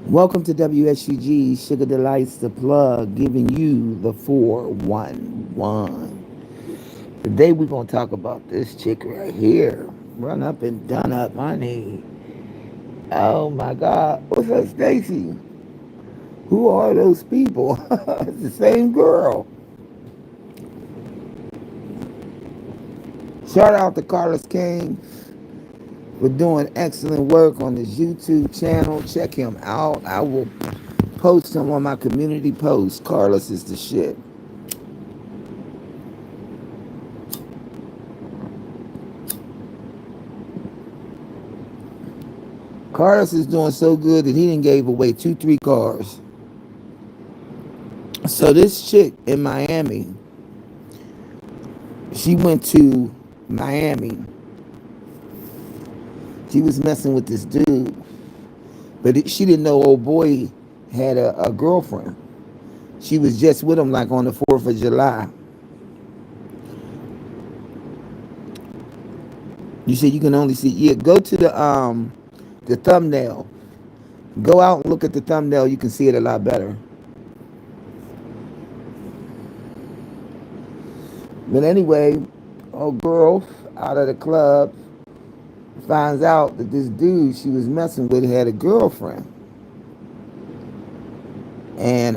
Welcome to WSUG Sugar Delights the Plug, giving you the 411. Today we're gonna talk about this chick right here. Run up and done up, honey. Oh my God, what's up, Stacy? Who are those people? It's the same girl. Shout out to Carlos King for doing excellent work on his YouTube channel. Check him out. I will post him on my community post. Carlos is the shit. Carlos is doing so good that he didn't gave away 2, 3 cars. So this chick in Miami, she went to Miami. She was messing with this dude, but she didn't know old boy had a girlfriend. She was just with him like on the 4th of July. You said you can only see. Yeah, go to the thumbnail. Go out and look at the thumbnail. You can see it a lot better. But anyway, old girl out of the club finds out that this dude she was messing with had a girlfriend. And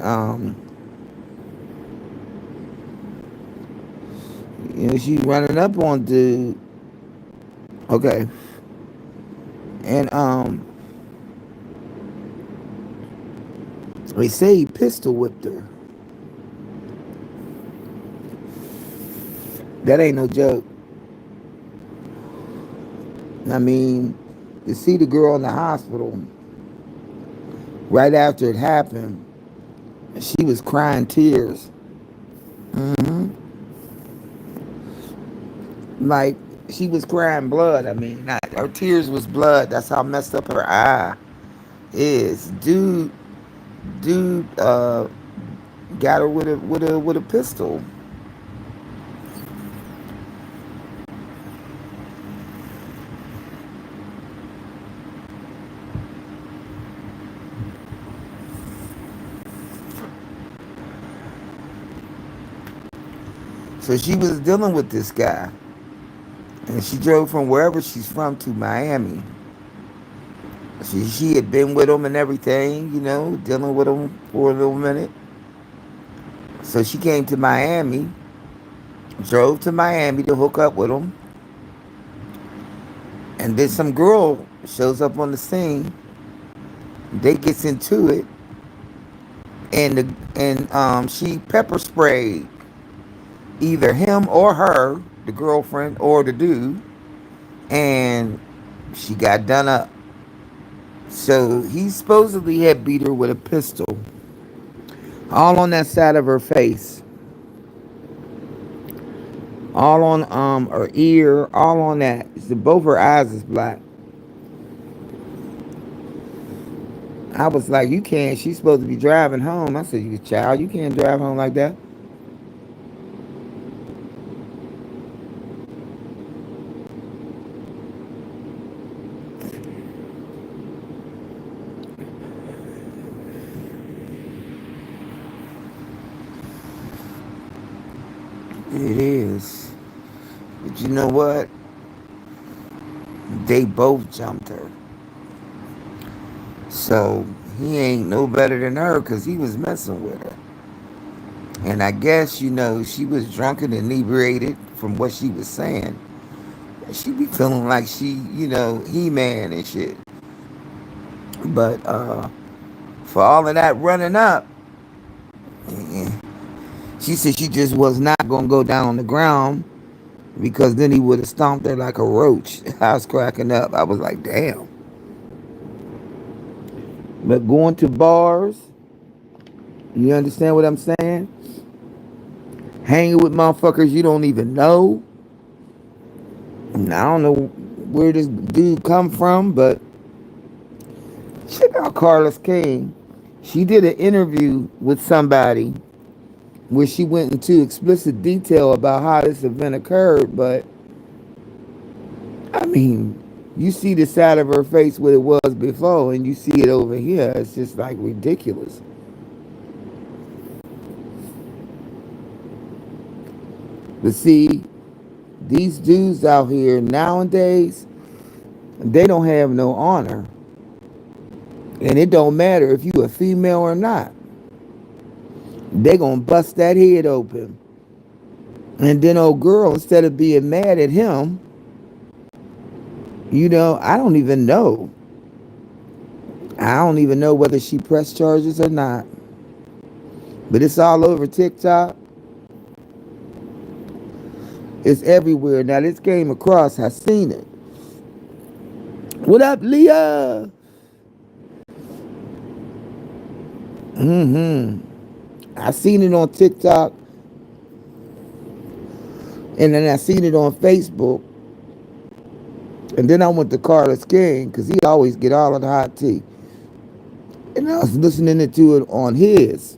she running up on dude. Okay. And they say he pistol whipped her. That ain't no joke. I mean, to see the girl in the hospital right after it happened, she was crying tears. hmm Like she was crying blood. I mean, not, her tears was blood. That's how messed up her eye is. Dude, got her with a pistol. So she was dealing with this guy, and she drove from wherever she's from to Miami. She had been with him and everything, dealing with him for a little minute. So she came to Miami, drove to Miami to hook up with him, and then some girl shows up on the scene. They gets into it, and she pepper sprayed either him or her, the girlfriend or the dude, and she got done up. So he supposedly had beat her with a pistol, all on that side of her face, all on her ear, all on that. So both her eyes is black. I was like, you can't. She's supposed to be driving home. I said, you child, you can't drive home like that. It is. But you know what? They both jumped her. So he ain't no better than her because he was messing with her. And I guess, she was drunk and inebriated from what she was saying. She be feeling like she, He-Man and shit. But for all of that running up, eh, she said she just was not going to go down on the ground because then he would have stomped her like a roach. I was cracking up. I was like, damn. But going to bars, you understand what I'm saying? Hanging with motherfuckers you don't even know. And I don't know where this dude come from, but check out Carlos King. She did an interview with somebody where she went into explicit detail about how this event occurred, but I mean, You see the side of her face what it was before, and you see it over here. It's just like ridiculous. But see, these dudes out here nowadays, they don't have no honor. And it don't matter if you a female or not. They gonna bust that head open. And then old girl, instead of being mad at him, I don't even know. I don't even know whether she pressed charges or not. But it's all over TikTok. It's everywhere. Now this came across, I seen it. What up, Leah? I seen it on TikTok, and then I seen it on Facebook, and then I went to Carlos King because he always get all of the hot tea, and I was listening to it on his,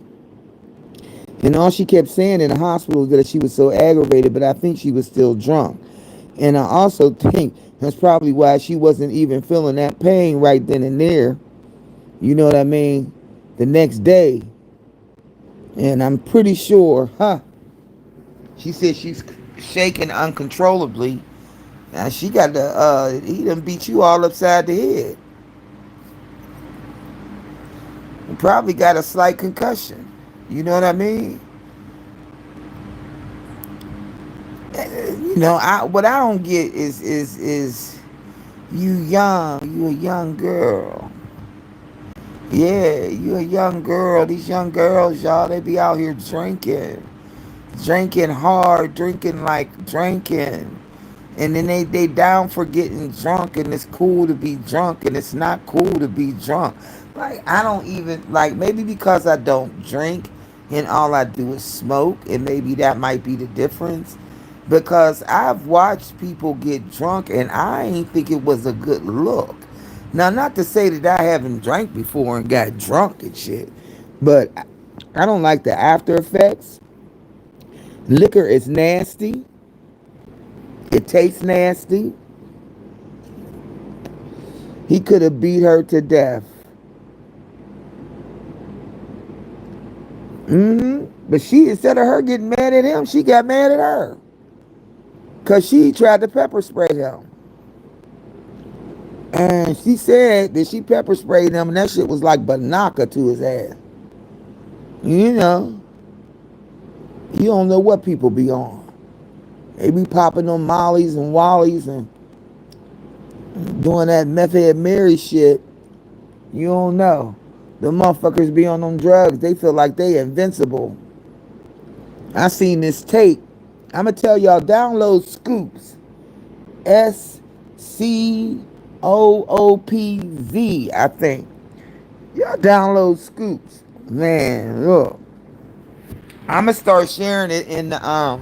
and all she kept saying in the hospital was that she was so aggravated, but I think she was still drunk, and I also think that's probably why she wasn't even feeling that pain right then and there. You know what I mean? The next day, and I'm pretty sure, she said she's shaking uncontrollably. Now she got he done beat you all upside the head. You probably got a slight concussion. You know what I mean? What I don't get is you a young girl. Yeah, you a young girl. These young girls, y'all, they be out here drinking hard, drinking like drinking. And then they down for getting drunk, and it's cool to be drunk, and it's not cool to be drunk. Like, I don't even, like, maybe because I don't drink and all I do is smoke, and maybe that might be the difference. Because I've watched people get drunk, and I ain't think it was a good look. Now, not to say that I haven't drank before and got drunk and shit, but I don't like the after effects. Liquor is nasty. It tastes nasty. He could have beat her to death. But she, instead of her getting mad at him, she got mad at her. Because she tried to pepper spray him. And she said that she pepper sprayed him, and that shit was like banaka to his ass. You know, you don't know what people be on. They be popping on mollies and wallies and doing that method Mary shit. You don't know. The motherfuckers be on them drugs. They feel like they invincible. I seen this tape. I'ma tell y'all, download Scoops. SCOOPZ, I think. Y'all download Scoops. Man, look. I'ma start sharing it in the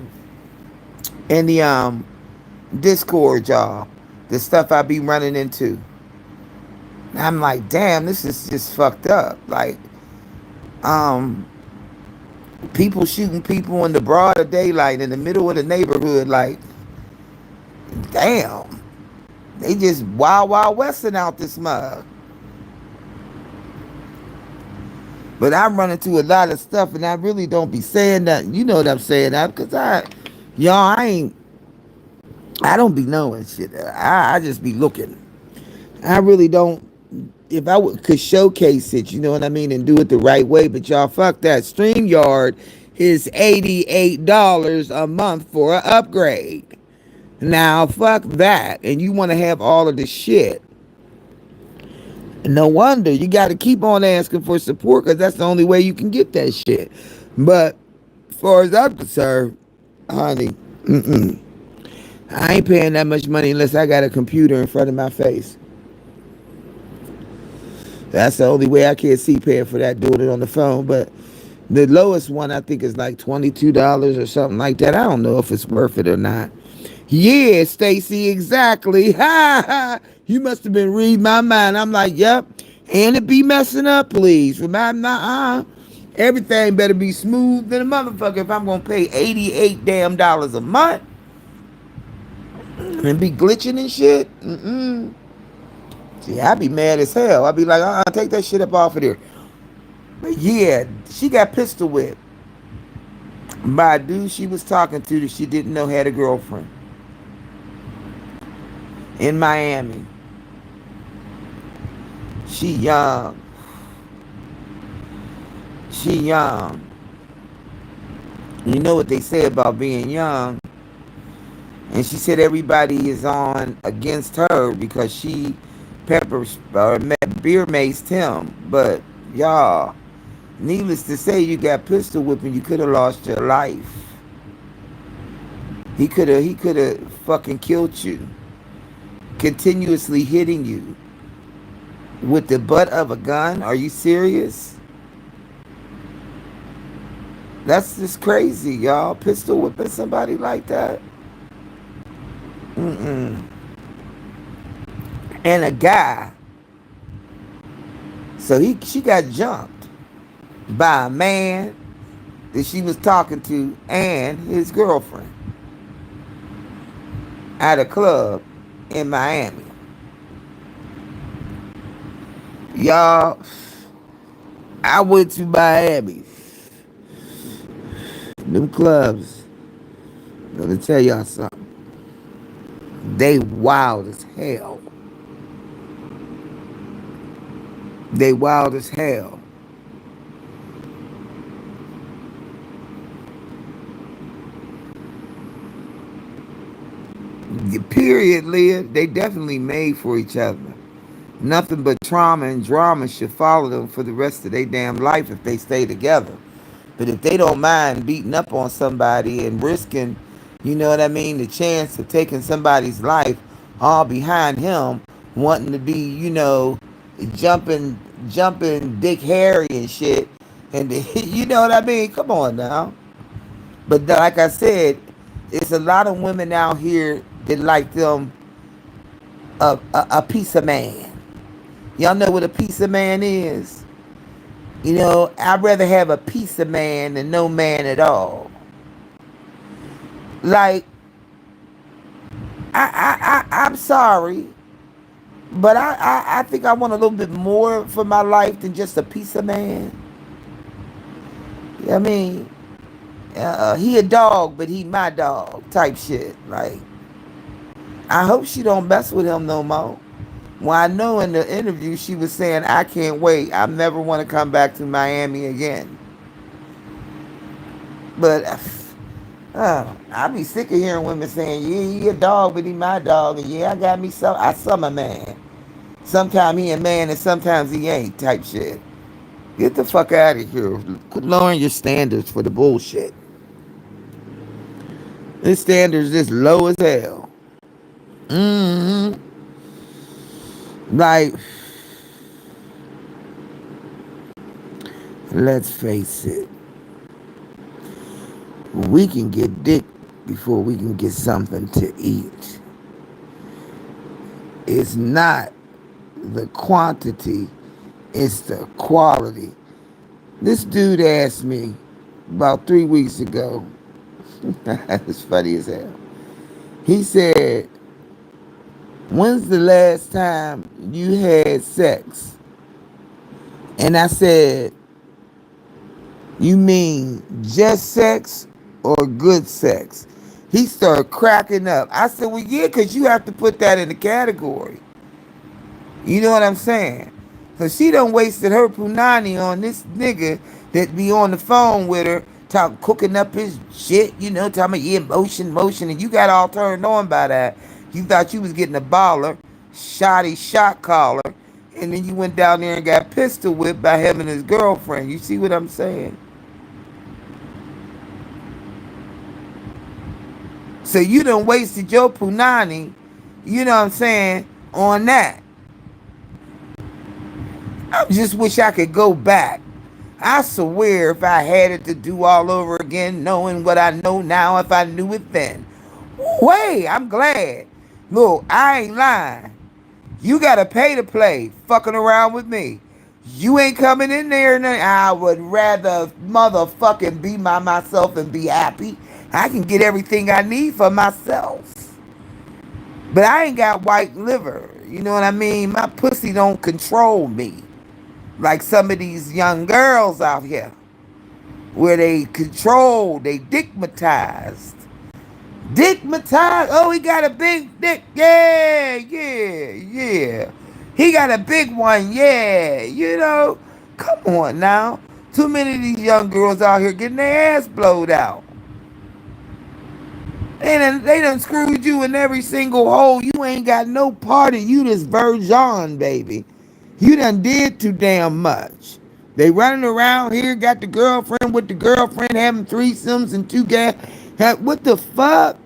Discord, y'all. The stuff I be running into. I'm like, damn, this is just fucked up. Like, people shooting people in the broad of daylight in the middle of the neighborhood. Like, damn, they just wild westing out this mug. But I run into a lot of stuff, and I really don't be saying that. You know what I'm saying? Because I don't be knowing shit. I just be looking. I really don't. If I could showcase it, you know what I mean, and do it the right way, but y'all, fuck that. StreamYard is $88 a month for an upgrade. Now, fuck that. And you want to have all of the shit. No wonder you got to keep on asking for support, because that's the only way you can get that shit. But as far as I'm concerned, honey, I ain't paying that much money unless I got a computer in front of my face. That's the only way I can see paying for that, doing it on the phone. But the lowest one I think is like $22 or something like that. I don't know if it's worth it or not. Yeah, Stacy, exactly. Ha ha. You must have been reading my mind. I'm like, yep. And it be messing up, please. Everything better be smooth than a motherfucker if I'm gonna pay 88 damn dollars a month and be glitching and shit. See, I be mad as hell. I be like, take that shit up off of there. But yeah, she got pistol whipped by a dude she was talking to that she didn't know had a girlfriend in Miami. She young. She young. You know what they say about being young. And she said everybody is on against her because she beer maced him. But y'all, needless to say, you got pistol whipping. You could have lost your life. He could have fucking killed you. Continuously hitting you with the butt of a gun. Are you serious? That's just crazy, y'all. Pistol whipping somebody like that. Mm-mm. And a guy. So she got jumped by a man that she was talking to and his girlfriend at a club in Miami. Y'all, I went to Miami. Them clubs, let me tell y'all something. They wild as hell. They wild as hell. Period, Leah. They definitely made for each other. Nothing but trauma and drama should follow them for the rest of their damn life if they stay together. But if they don't mind beating up on somebody and risking, you know what I mean, the chance of taking somebody's life all behind him, wanting to be, jumping Dick Harry and shit, and you know what I mean? Come on now. But like I said, it's a lot of women out here that like them a piece of man. Y'all know what a piece of man is? I'd rather have a piece of man than no man at all. Like, I'm sorry, but I think I want a little bit more for my life than just a piece of man. I mean, he a dog, but he my dog type shit. Like, I hope she don't mess with him no more. Well, I know in the interview she was saying, I can't wait. I never want to come back to Miami again. But I be sick of hearing women saying, yeah, he a dog, but he my dog. And yeah, I got me some. I some a man. Sometimes he a man and sometimes he ain't type shit. Get the fuck out of here. Quit lowering your standards for the bullshit. This standards is low as hell. Mm-hmm. Like, let's face it. We can get dick before we can get something to eat. It's not the quantity, it's the quality. This dude asked me about 3 weeks ago. It's funny as hell. He said, when's the last time you had sex? And I said, you mean just sex or good sex? He started cracking up. I said, well, yeah, because you have to put that in the category. You know what I'm saying? So she done wasted her punani on this nigga that be on the phone with her, cooking up his shit, talking about, yeah, motion, and you got all turned on by that. You thought you was getting a baller, shoddy shot caller, and then you went down there and got pistol whipped by him and his girlfriend. You see what I'm saying? So you done wasted your punani, you know what I'm saying, on that. I just wish I could go back. I swear if I had it to do all over again, knowing what I know now, if I knew it then. Wait, I'm glad. Look, I ain't lying. You gotta pay to play fucking around with me. You ain't coming in there and I would rather motherfucking be by myself and be happy. I can get everything I need for myself. But I ain't got white liver. You know what I mean? My pussy don't control me like some of these young girls out here, where they control, they dickmatized. Dickmatized. Oh, he got a big dick. Yeah, yeah, yeah. He got a big one. Yeah, you know. Come on now. Too many of these young girls out here getting their ass blowed out. They done screwed you in every single hole. You ain't got no part in you this virgin, baby. You done did too damn much. They running around here, got the girlfriend with the girlfriend, having threesomes and two guys. What the fuck?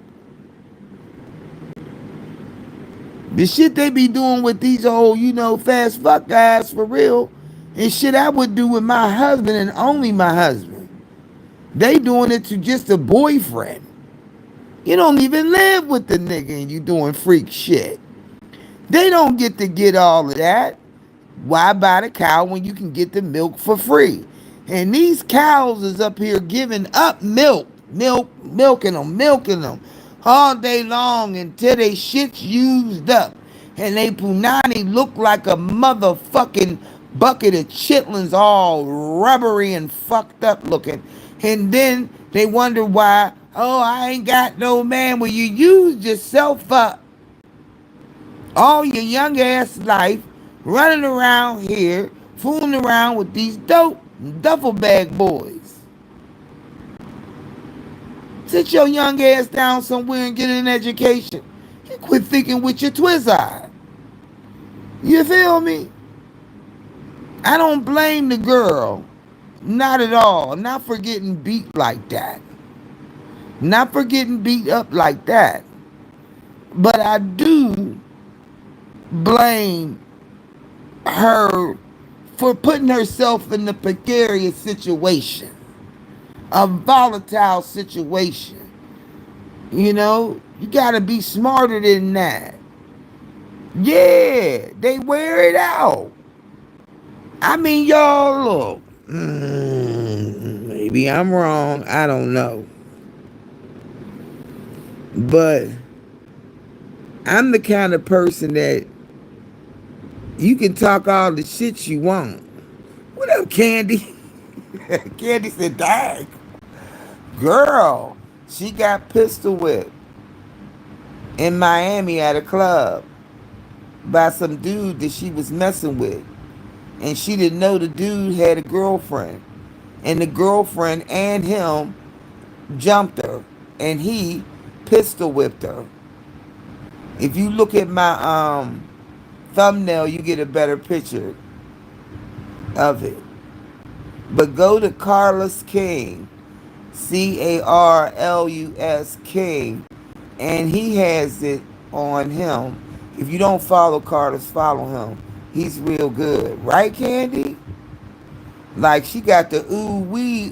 The shit they be doing with these old, fast fuck guys for real. And shit I would do with my husband and only my husband. They doing it to just a boyfriend. You don't even live with the nigga and you doing freak shit. They don't get all of that. Why buy the cow when you can get the milk for free? And these cows is up here giving up milking them all day long until they shit's used up. And they punani look like a motherfucking bucket of chitlins, all rubbery and fucked up looking. And then they wonder why, oh, I ain't got no man. Well, you used yourself up all your young ass life running around here, fooling around with these dope duffel bag boys. Sit your young ass down somewhere and get an education. You quit thinking with your twist eye. You feel me? I don't blame the girl. Not at all. Not for getting beat like that. Not for getting beat up like that. But I do blame her for putting herself in a precarious situation, a volatile situation. You gotta be smarter than that. Yeah, they wear it out. I mean, y'all, look, maybe I'm wrong, I don't know. But I'm the kind of person that you can talk all the shit you want. What up, Candy? Candy said, dang. Girl, she got pistol whipped in Miami at a club by some dude that she was messing with. And she didn't know the dude had a girlfriend. And the girlfriend and him jumped her. And he pistol whipped her. If you look at my thumbnail, you get a better picture of it. But go to Carlos King, Carlus King, and he has it on him. If you don't follow Carlos, follow him. He's real good. Right, Candy? Like, she got the ooh wee.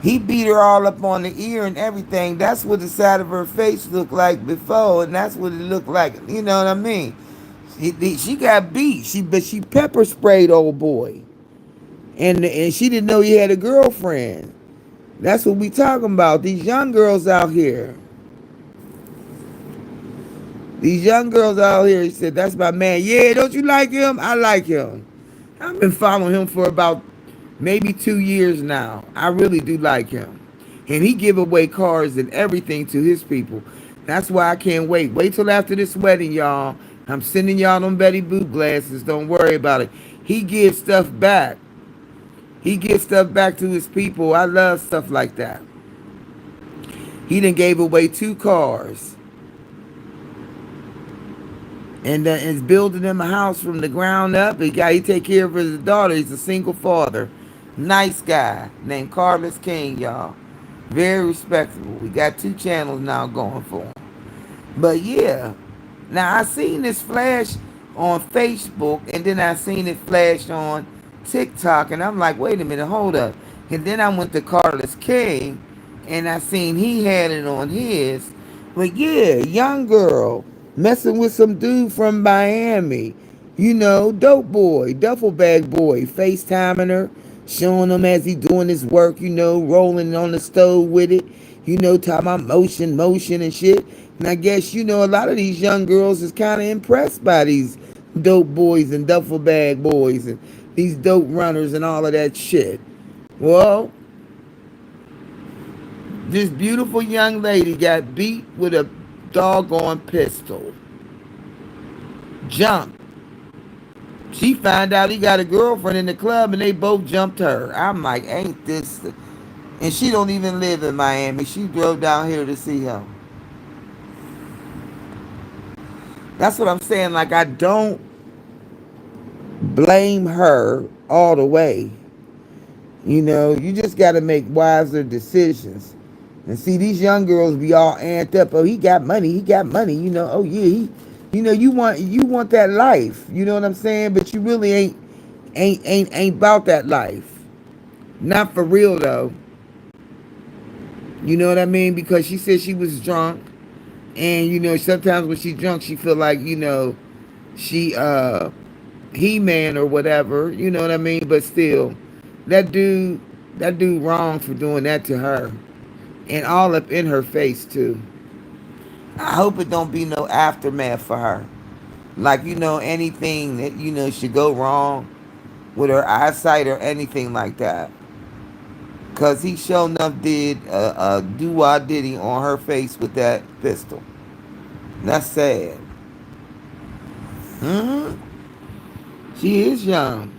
He beat her all up on the ear and everything. That's what the side of her face looked like before, and that's what it looked like. You know what I mean? She got beat. But she pepper sprayed old boy. And she didn't know he had a girlfriend. That's what we talking about. These young girls out here. These young girls out here, he said, that's my man. Yeah, don't you like him? I like him. I've been following him for about maybe 2 years now. I really do like him. And he give away cars and everything to his people. That's why I can't wait. Wait till after this wedding, y'all. I'm sending y'all them Betty Boop glasses. Don't worry about it. He gives stuff back. He gives stuff back to his people. I love stuff like that. He done gave away 2 cars. And is building him a house from the ground up. He take care of his daughter. He's a single father. Nice guy named Carlos King, y'all. Very respectable. We got 2 channels now going for him. But yeah. Now I seen this flash on Facebook, and then I seen it flash on TikTok, and I'm like, wait a minute, hold up. And then I went to Carlos King, and I seen he had it on his. But yeah, young girl messing with some dude from Miami. Dope boy, duffel bag boy, FaceTiming her, showing him as he doing his work, rolling on the stove with it, talking about motion and shit. And I guess, a lot of these young girls is kind of impressed by these dope boys and duffel bag boys and these dope runners and all of that shit. Well, this beautiful young lady got beat with a doggone pistol. Jumped. She found out he got a girlfriend in the club and they both jumped her. I'm like, ain't this... And she don't even live in Miami. She drove down here to see him. That's what I'm saying. Like, I don't blame her all the way. You just got to make wiser decisions. And see, these young girls be all amped up. Oh, he got money. He got money. Oh yeah, you want that life. You know what I'm saying? But you really ain't about that life. Not for real though. You know what I mean? Because she said she was drunk, and sometimes when she's drunk, she feel like she He-Man or whatever. You know what I mean? But still, that dude wrong for doing that to her, and all up in her face too. I hope it don't be no aftermath for her. Like, anything that, should go wrong with her eyesight or anything like that. Because he sure enough did a do-wah diddy on her face with that pistol. That's sad. Hmm. She is young.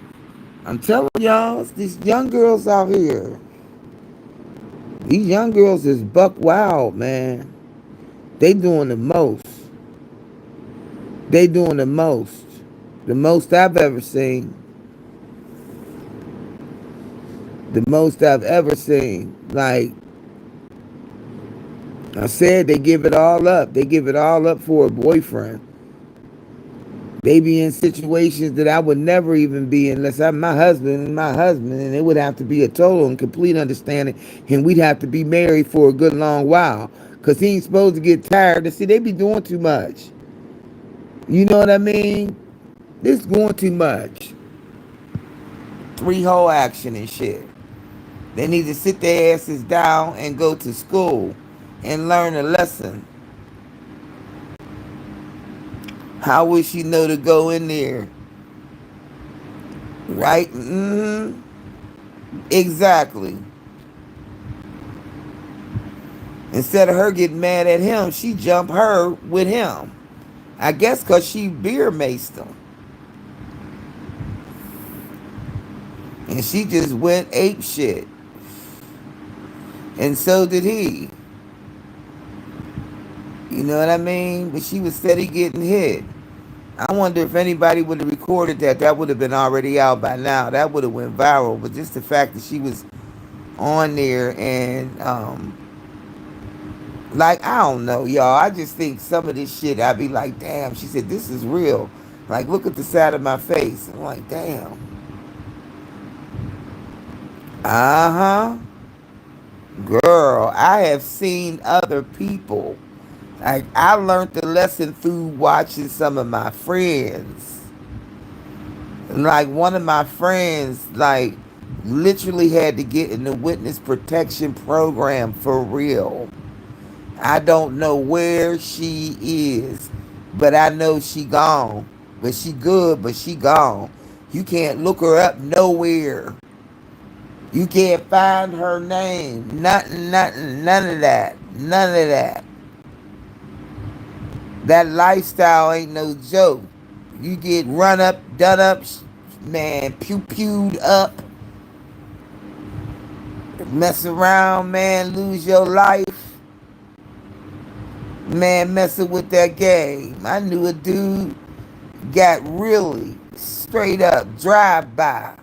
I'm telling y'all, these young girls out here. These young girls is buck wild, man. They doing the most. They doing the most. The most I've ever seen. The most I've ever seen. Like I said, they give it all up. They give it all up for a boyfriend. They be in situations that I would never even be in unless I'm my husband, and it would have to be a total and complete understanding, and we'd have to be married for a good long while. Cause he ain't supposed to get tired. And see, they be doing too much. You know what I mean? This going too much. Three-hole action and shit. They need to sit their asses down and go to school and learn a lesson. How would she know to go in there? Right? Mm-hmm. Exactly. Instead of her getting mad at him, she jumped her with him. I guess because she beer maced him. And she just went ape shit. And so did he. You know what I mean? But she was steady getting hit. I wonder if anybody would have recorded that. That would have been already out by now. That would have went viral. But just the fact that she was on there and like, I don't know, y'all. I just think some of this shit, I'd be like, damn. She said, this is real. Like, look at the side of my face. I'm like, damn. Uh-huh. Girl, I have seen other people. Like, I learned the lesson through watching some of my friends. Like, one of my friends, like, literally had to get in the witness protection program for real. I don't know where she is, but I know she gone. But she good, but she gone. You can't look her up nowhere. You can't find her name. Nothing, none of that. None of that. That lifestyle ain't no joke. You get run up, done up, man, pew-pewed up, mess around, man, lose your life. Man, messing with that game. I knew a dude got really straight up drive-by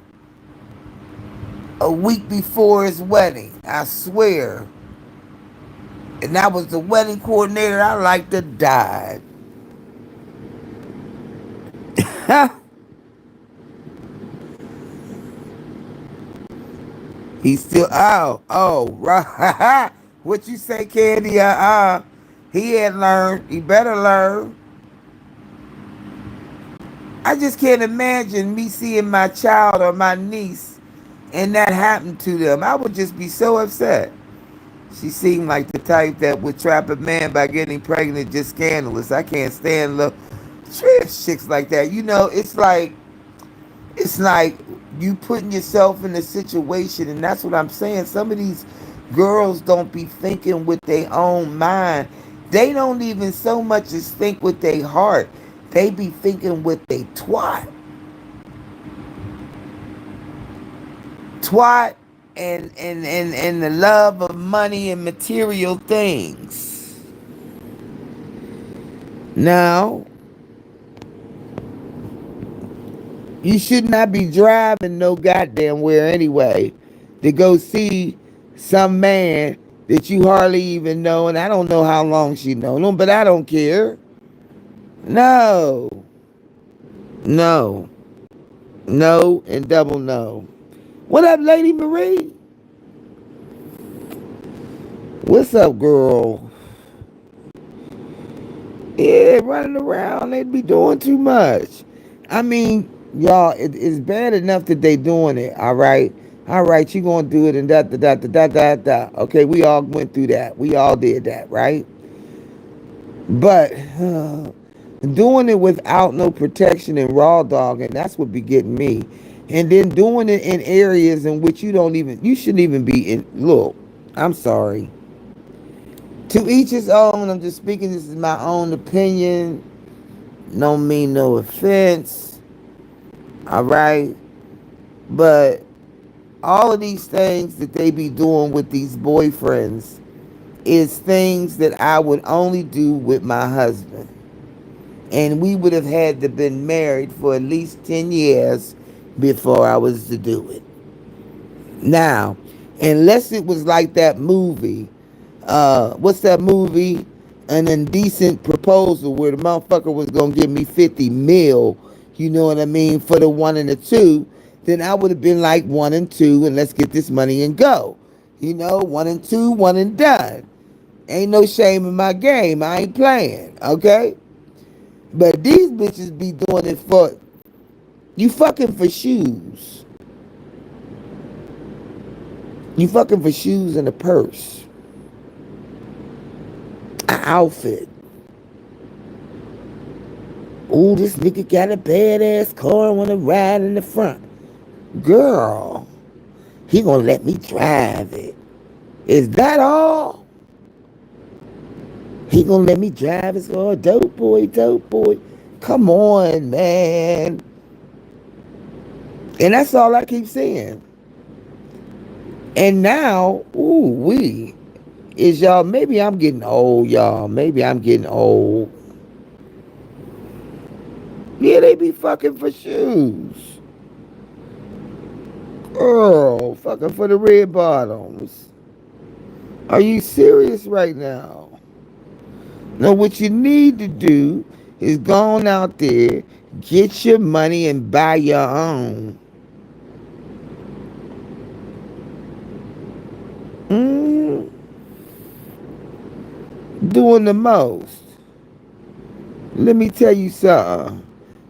a week before his wedding. I swear. And I was the wedding coordinator. I like to die. He's still, right. What you say, Candy? He had learned. He better learn. I just can't imagine me seeing my child or my niece and that happened to them. I would just be so upset. She seemed like the type that would trap a man by getting pregnant just scandalous. I can't stand little trash chicks like that. It's like you putting yourself in a situation, and that's what I'm saying. Some of these girls don't be thinking with their own mind. They don't even so much as think with their heart. They be thinking with their twat and the love of money and material things. Now, you should not be driving no goddamn where anyway to go see some man that you hardly even know, and I don't know how long she known him, but I don't care. No, no, no, and double no. What up, Lady Marie? What's up, girl? Yeah, running around, they'd be doing too much. I mean, y'all, it's bad enough that they doing it, all right? All right, you gonna do it and da da da da da da da. Okay, we all went through that. We all did that, right? But doing it without no protection and raw dog, and that's what be getting me. And then doing it in areas in which you shouldn't even be in. Look, I'm sorry. To each his own. I'm just speaking. This is my own opinion. No mean no offense. All right. But all of these things that they be doing with these boyfriends is things that I would only do with my husband. And we would have had to been married for at least 10 years before I was to do it. Now, unless it was like that movie, what's that movie? An Indecent Proposal, where the motherfucker was gonna give me 50 mil, you know what I mean, for the one and the two, then I would have been like one and two, and let's get this money and go. You know, one and two, one and done. Ain't no shame in my game. I ain't playing, okay? But these bitches be doing it for you fucking for shoes. You fucking for shoes and a purse. An outfit. Ooh, this nigga got a badass car. I wanna ride in the front. Girl, he gonna let me drive it. Is that all? He gonna let me drive his car? Dope boy, dope boy. Come on, man. And that's all I keep saying. And now, is y'all, maybe I'm getting old, y'all. Maybe I'm getting old. Yeah, they be fucking for shoes. Girl, fucking for the red bottoms. Are you serious right now? No, what you need to do is go on out there, get your money and buy your own. Mm, doing the most. Let me tell you something.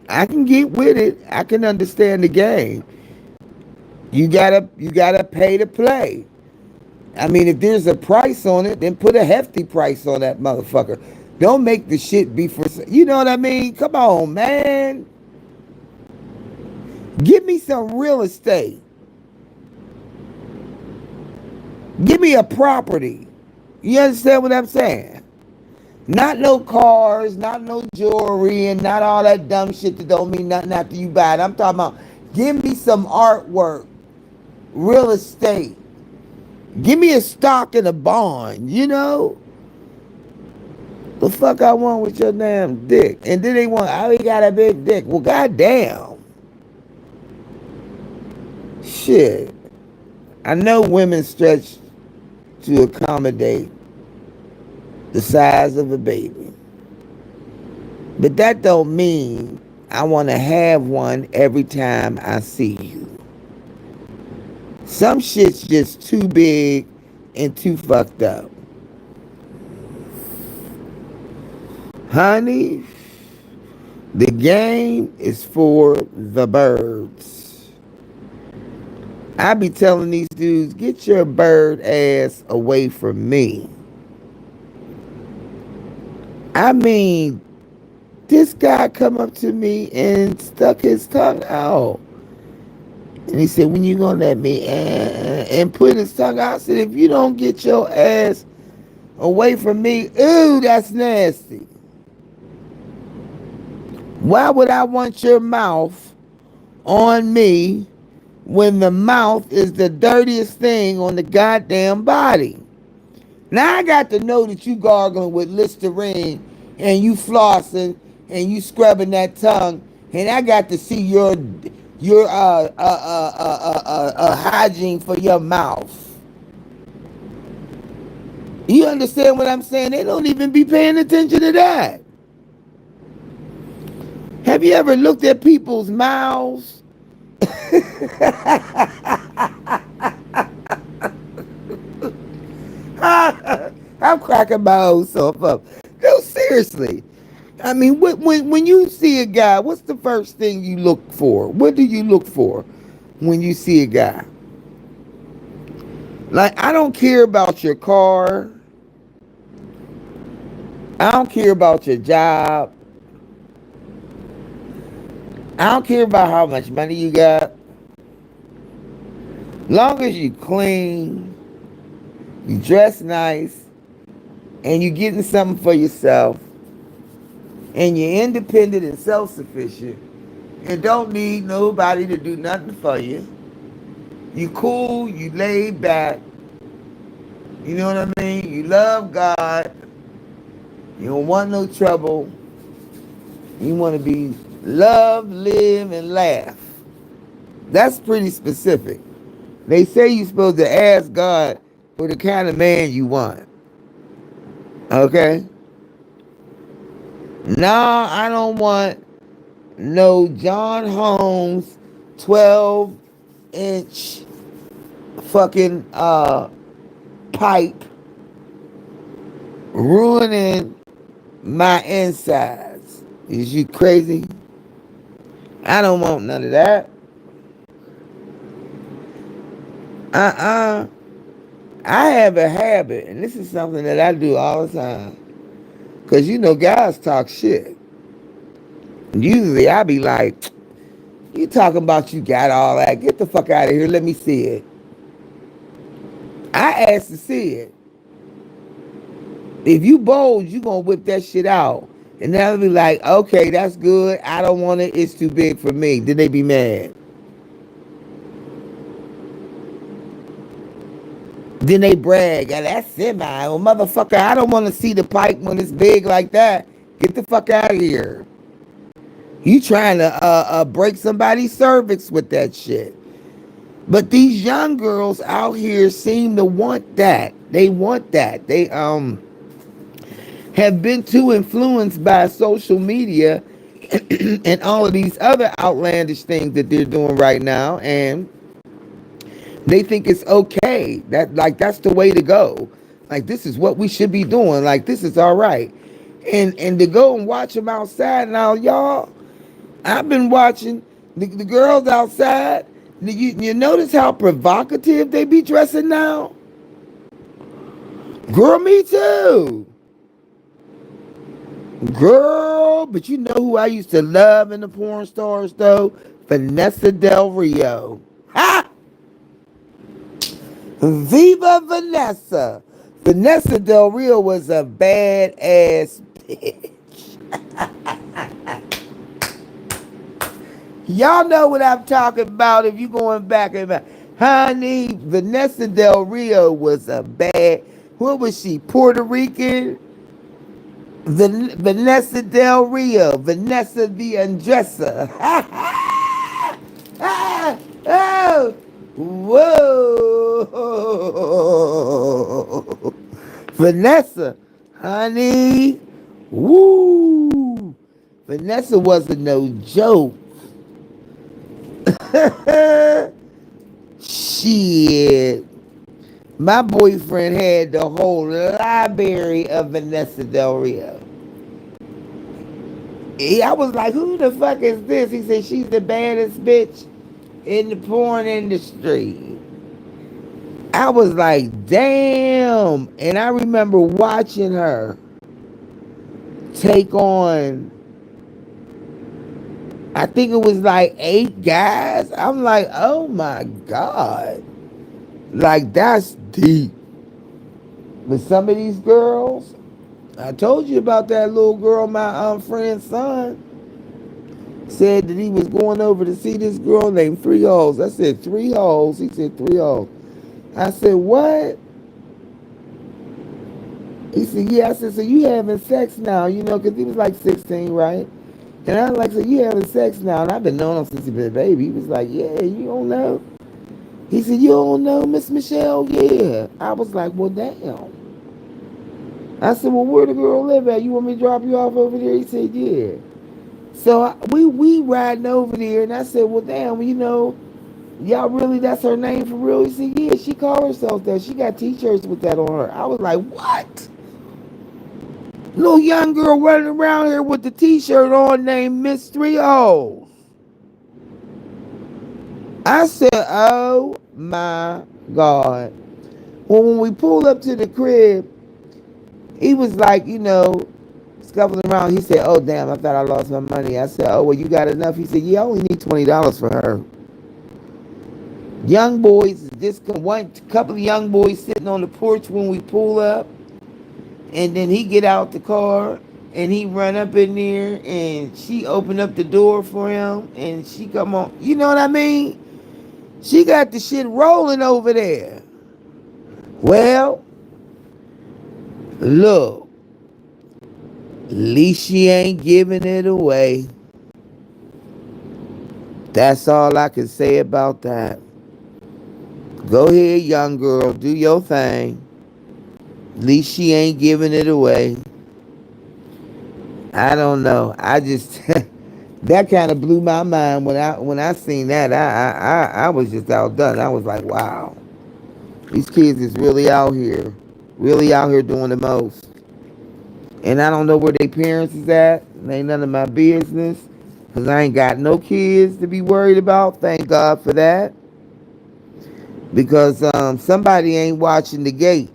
I can get with it. I can understand the game. You gotta pay to play. I mean, if there's a price on it, then put a hefty price on that motherfucker. Don't make the shit be for, you know what I mean? Come on, man. Give me some real estate. Give me a property. You understand what I'm saying? Not no cars, not no jewelry, and not all that dumb shit that don't mean nothing after you buy it. I'm talking about give me some artwork, real estate. Give me a stock and a bond, you know? The fuck I want with your damn dick. And then they want, oh, he got a big dick. Well, goddamn. Shit. I know women stretch to accommodate the size of a baby. But that don't mean I want to have one every time I see you. Some shit's just too big and too fucked up. Honey, the game is for the birds. I be telling these dudes, get your bird ass away from me. I mean, this guy come up to me and stuck his tongue out. And he said, when you gonna let me and put his tongue out? I said, if you don't get your ass away from me, ooh, that's nasty. Why would I want your mouth on me when the mouth is the dirtiest thing on the goddamn body? Now I got to know that you gargling with Listerine and you flossing and you scrubbing that tongue, and I got to see your hygiene for your mouth. You understand what I'm saying? They don't even be paying attention to that. Have you ever looked at people's mouths? I'm cracking my own self up. No, seriously. I mean, when you see a guy, what's the first thing you look for? What do you look for when you see a guy? Like, I don't care about your car. I don't care about your job. I don't care about how much money you got. Long as you clean, you dress nice, and you getting something for yourself, and you're independent and self-sufficient, and don't need nobody to do nothing for you. You cool, you laid back, you know what I mean? You love God, you don't want no trouble, you want to be love, live, and laugh. That's pretty specific. They say you're supposed to ask God for the kind of man you want. Okay? No, I don't want no John Holmes 12-inch fucking pipe ruining my insides. Is you crazy? I don't want none of that. I have a habit, and this is something that I do all the time. Because, you know, guys talk shit. Usually I be like, you talking about you got all that. Get the fuck out of here. Let me see it. I asked to see it. If you bold, you going to whip that shit out. And then I'll be like, okay, that's good. I don't want it. It's too big for me. Then they be mad. Then they brag, "Yeah, that's semi. Well, motherfucker, I don't want to see the pipe when it's big like that. Get the fuck out of here. You trying to break somebody's cervix with that shit." But these young girls out here seem to want that. They want that. They have been too influenced by social media and all of these other outlandish things that they're doing right now, and they think it's okay. That's the way to go. Like, this is what we should be doing. Like, this is all right. And to go and watch them outside now, y'all. I've been watching the girls outside. You notice how provocative they be dressing now? Girl, me too. Girl, but you know who I used to love in the porn stars though? Vanessa Del Rio. Ha! Viva Vanessa. Vanessa Del Rio was a badass bitch. Y'all know what I'm talking about if you going back and back. Honey, Vanessa Del Rio was a bad, what was she, Puerto Rican? Vanessa Del Rio, Vanessa the Undresser. Oh, whoa. Vanessa, honey, woo. Vanessa wasn't no joke. Shit. My boyfriend had the whole library of Vanessa Del Rio. I was like, who the fuck is this? He said, she's the baddest bitch in the porn industry. I was like, damn. And I remember watching her take on, I think it was like 8 guys. I'm like, oh my God. Like, that's deep. But some of these girls, I told you about that little girl, my friend's son said that he was going over to see this girl named Three Holes. I said, Three Holes? He said, Three Holes. I said, what? He said, yeah. I said, so you having sex now, because he was like 16, right? And I was like, so you having sex now? And I've been knowing him since he was a baby. He was like, yeah, you don't know? He said, you don't know Miss Michelle? Yeah. I was like, well, damn. I said, well, where the girl live at? You want me to drop you off over there? He said, yeah. So we riding over there, and I said, well, damn, y'all really, that's her name for real? He said, yeah, she called herself that. She got t-shirts with that on her. I was like, what? Little young girl running around here with the t-shirt on named Miss Three O's. I said, oh my God. Well, when we pulled up to the crib, he was like, scuffling around. He said, oh, damn, I thought I lost my money. I said, oh, well, you got enough? He said, yeah, I only need $20 for her. Young boys, one couple of young boys sitting on the porch when we pull up, and then he get out the car and he run up in there and she open up the door for him and she come on. You know what I mean? She got the shit rolling over there. Well, look, at least she ain't giving it away. That's all I can say about that. Go ahead, young girl, do your thing. At least she ain't giving it away. I don't know. I just that kind of blew my mind when I seen that. I was just outdone. I was like, wow, these kids is really out here doing the most. And I don't know where their parents is at. It ain't none of my business, cause I ain't got no kids to be worried about. Thank God for that. Because somebody ain't watching the gate.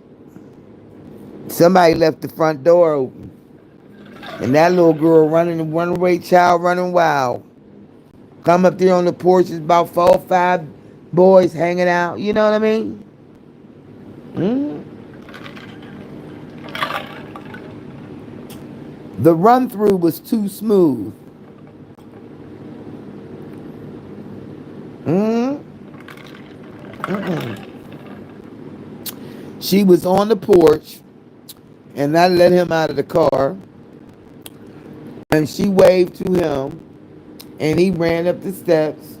Somebody left the front door open. And that little girl running, runaway child running wild. Come up there on the porch, it's about 4 or 5 boys hanging out. You know what I mean? Mm-hmm. The run through was too smooth. Mm-hmm. Mm-mm. She was on the porch, and I let him out of the car, and she waved to him, and he ran up the steps,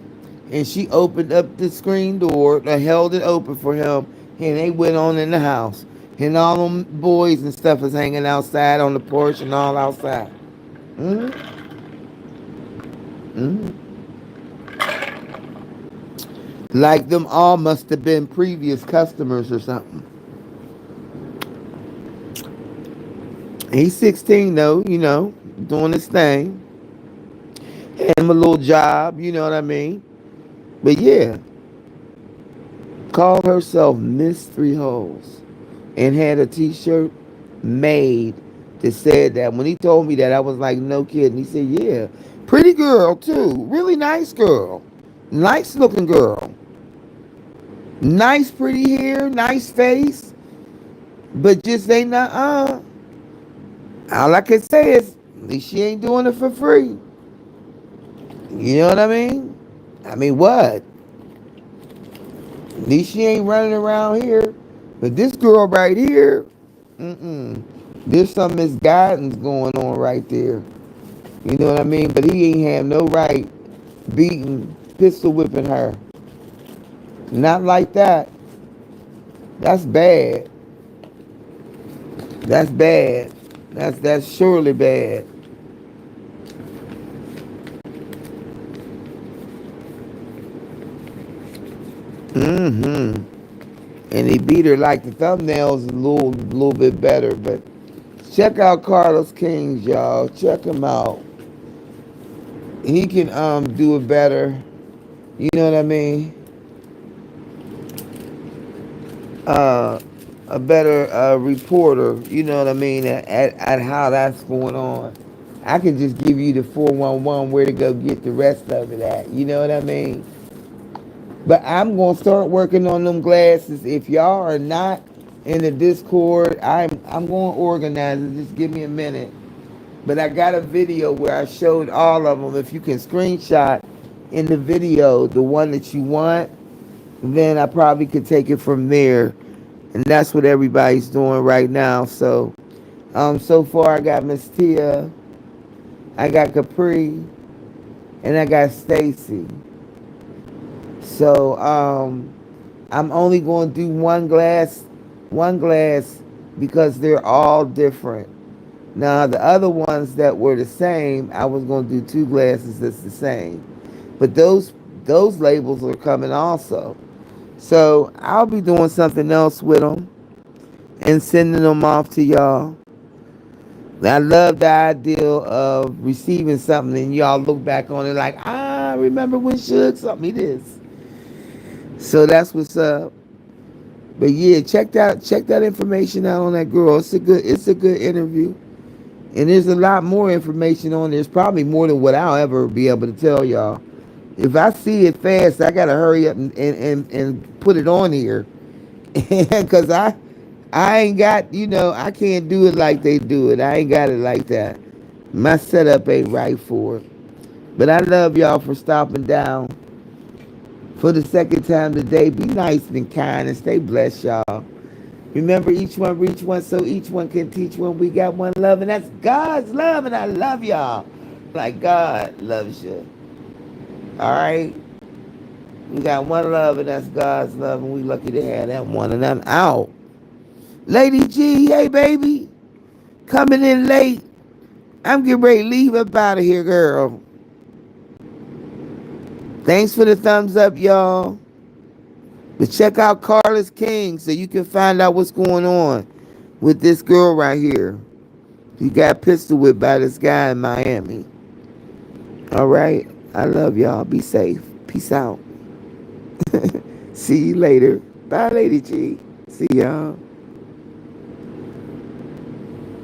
and she opened up the screen door, or held it open for him, and they went on in the house. And all them boys and stuff was hanging outside on the porch and all outside. Mm-hmm. Mm-hmm. Like them all must have been previous customers or something. He's 16 though, doing his thing. Had him a little job, you know what I mean? But yeah, called herself Miss Three Holes and had a t-shirt made that said that. When he told me that, I was like, no kidding. He said, yeah. Pretty girl too. Really nice girl. Nice looking girl. Nice pretty hair, nice face. But just ain't all I can say is at least she ain't doing it for free. You know what I mean? I mean what? At least she ain't running around here. But this girl right here, there's some misguidance going on right there. You know what I mean? But he ain't have no right beating, pistol whipping her. Not like that. That's bad. That's bad. That's surely bad. Mm-hmm. And he beat her like the thumbnails a little bit better. But check out Carlos Kings, y'all. Check him out. He can do it better. You know what I mean? Uh, a better reporter. You know what I mean? At how that's going on. I can just give you the 411 where to go get the rest of it at. You know what I mean? But I'm gonna start working on them glasses. If y'all are not in the Discord, I'm gonna organize it. Just give me a minute. But I got a video where I showed all of them. If you can screenshot in the video the one that you want, then I probably could take it from there. And that's what everybody's doing right now. So far I got Miss Tia, I got Capri, and I got Stacy. So I'm only going to do one glass because they're all different. Now the other ones that were the same, I was going to do two glasses that's the same. But those labels are coming also. So I'll be doing something else with them and sending them off to y'all. I love the idea of receiving something and y'all look back on it like, remember when Suge sent me this. So that's what's up. But yeah, check that information out on that girl. It's a good interview. And there's a lot more information on there. There's probably more than what I'll ever be able to tell y'all. If I see it fast, I gotta hurry up and put it on here. Cause I ain't got, I can't do it like they do it. I ain't got it like that. My setup ain't right for it. But I love y'all for stopping down for the second time today. Be nice and kind and stay blessed, y'all. Remember, each one reach one so each one can teach one. We got one love, and that's God's love, and I love y'all like God loves you. All right? We got one love, and that's God's love, and we lucky to have that one, and I'm out. Lady G, hey, baby. Coming in late. I'm getting ready to leave up out of here, girl. Thanks for the thumbs up, y'all. But check out Carlos King so you can find out what's going on with this girl right here. You got pistol whipped by this guy in Miami. All right. I love y'all. Be safe. Peace out. See you later. Bye, Lady G. See y'all.